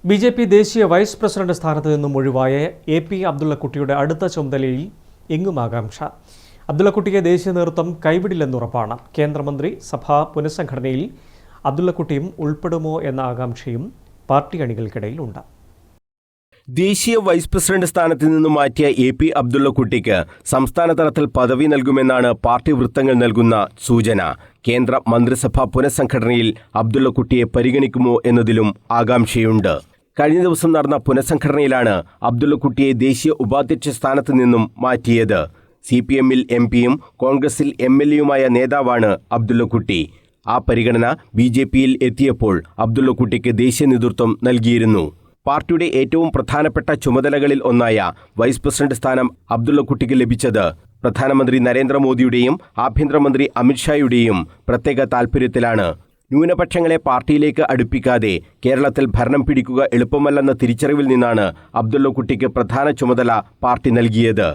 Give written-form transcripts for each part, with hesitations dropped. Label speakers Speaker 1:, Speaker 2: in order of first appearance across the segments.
Speaker 1: BJP. ദേശീയ vice president സ്ഥാനത്ത് നിന്നും ഒഴിവായ എ.പി. അബ്ദുള്ളക്കുട്ടിയുടെ അടുത്ത ചുമതലയിൽ എങ്ങും ആകാംക്ഷ. അബ്ദുള്ളക്കുട്ടിയെ ദേശീയ നേതൃത്വം കൈവിടില്ലെന്നുറപ്പാണ്. കേന്ദ്രമന്ത്രി സഭാ പുനഃസംഘടനയിൽ അബ്ദുള്ളക്കുട്ടിയും ഉൾപ്പെടുമോ എന്ന ആകാംക്ഷയും പാർട്ടി അണികൾക്കിടയിലുണ്ട്.
Speaker 2: ദേശീയ വൈസ് പ്രസിഡന്റ് സ്ഥാനത്ത് നിന്നും മാറ്റിയ എ.പി. അബ്ദുള്ളക്കുട്ടിക്ക് സംസ്ഥാന തലത്തിൽ പദവി നൽകുമെന്നാണ് പാർട്ടി വൃത്തങ്ങൾ നൽകുന്ന സൂചന. കേന്ദ്ര മന്ത്രിസഭാ പുനഃസംഘടനയിൽ അബ്ദുള്ളക്കുട്ടിയെ പരിഗണിക്കുമോ എന്നതിലും ആകാംക്ഷയുണ്ട്. കഴിഞ്ഞ ദിവസം നടന്ന പുനഃസംഘടനയിലാണ് അബ്ദുള്ളക്കുട്ടിയെ ദേശീയ ഉപാധ്യക്ഷ സ്ഥാനത്ത് നിന്നും മാറ്റിയത്. CPM-ൽ MP-യും കോൺഗ്രസിൽ MLA-യുമായ നേതാവാണ് അബ്ദുള്ളക്കുട്ടി. ആ പരിഗണന BJP-യിൽ എത്തിയപ്പോൾ അബ്ദുള്ളക്കുട്ടിക്ക് ദേശീയ നേതൃത്വം നൽകിയിരുന്നു. പാർട്ടിയുടെ ഏറ്റവും പ്രധാനപ്പെട്ട ചുമതലകളിൽ ഒന്നായ വൈസ് പ്രസിഡന്റ് സ്ഥാനം അബ്ദുള്ളക്കുട്ടിക്ക് ലഭിച്ചത് പ്രധാനമന്ത്രി നരേന്ദ്രമോദിയുടെയും ആഭ്യന്തരമന്ത്രി അമിത്ഷായുടെയും പ്രത്യേക താൽപര്യത്തിലാണ്. ന്യൂനപക്ഷങ്ങളെ പാർട്ടിയിലേക്ക് അടുപ്പിക്കാതെ കേരളത്തിൽ ഭരണം പിടിക്കുക എളുപ്പമല്ലെന്ന തിരിച്ചറിവിൽ നിന്നാണ് അബ്ദുള്ളക്കുട്ടിക്ക് പ്രധാന ചുമതല പാർട്ടി നൽകിയത്.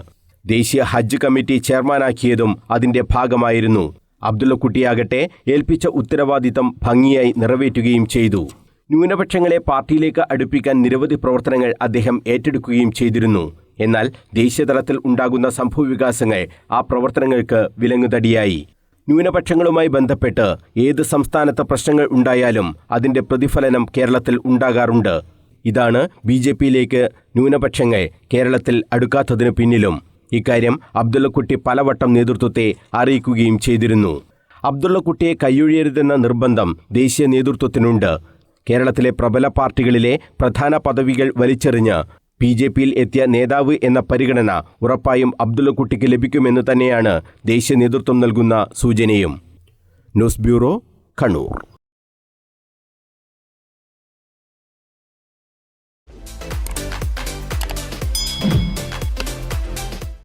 Speaker 2: ദേശീയ ഹജ്ജ് കമ്മിറ്റി ചെയർമാനാക്കിയതും അതിന്റെ ഭാഗമായിരുന്നു. അബ്ദുള്ളക്കുട്ടിയാകട്ടെ ഏൽപ്പിച്ച ഉത്തരവാദിത്തം ഭംഗിയായി നിറവേറ്റുകയും ചെയ്തു. ന്യൂനപക്ഷങ്ങളെ പാർട്ടിയിലേക്ക് അടുപ്പിക്കാൻ നിരവധി പ്രവർത്തനങ്ങൾ അദ്ദേഹം ഏറ്റെടുക്കുകയും ചെയ്തിരുന്നു. എന്നാൽ ദേശീയതലത്തിൽ ഉണ്ടാകുന്ന സംഭവവികാസങ്ങൾ ആ പ്രവർത്തനങ്ങൾക്ക് വിലങ്ങുതടിയായി. ന്യൂനപക്ഷങ്ങളുമായി ബന്ധപ്പെട്ട് ഏത് സംസ്ഥാനത്ത് പ്രശ്നങ്ങൾ ഉണ്ടായാലും അതിന്റെ പ്രതിഫലനം കേരളത്തിൽ ഉണ്ടാകാറുണ്ട്. ഇതാണ് BJP-യിലേക്ക് ന്യൂനപക്ഷങ്ങൾ കേരളത്തിൽ അടുക്കാത്തതിനു പിന്നിലും. ഇക്കാര്യം അബ്ദുള്ളക്കുട്ടി പലവട്ടം നേതൃത്വത്തെ അറിയിക്കുകയും ചെയ്തിരുന്നു. അബ്ദുള്ളക്കുട്ടിയെ കൈയൊഴിയരുതെന്ന നിർബന്ധം ദേശീയ നേതൃത്വത്തിനുണ്ട്. കേരളത്തിലെ പ്രബല പാർട്ടികളിലെ പ്രധാന പദവികൾ വലിച്ചെറിഞ്ഞ് BJP-യിൽ എത്തിയ നേതാവ് എന്ന പരിഗണന ഉറപ്പായും അബ്ദുള്ളക്കുട്ടിക്ക് ലഭിക്കുമെന്ന് തന്നെയാണ് ദേശീയ നേതൃത്വം നൽകുന്ന സൂചനയും. News bureau, Kannur.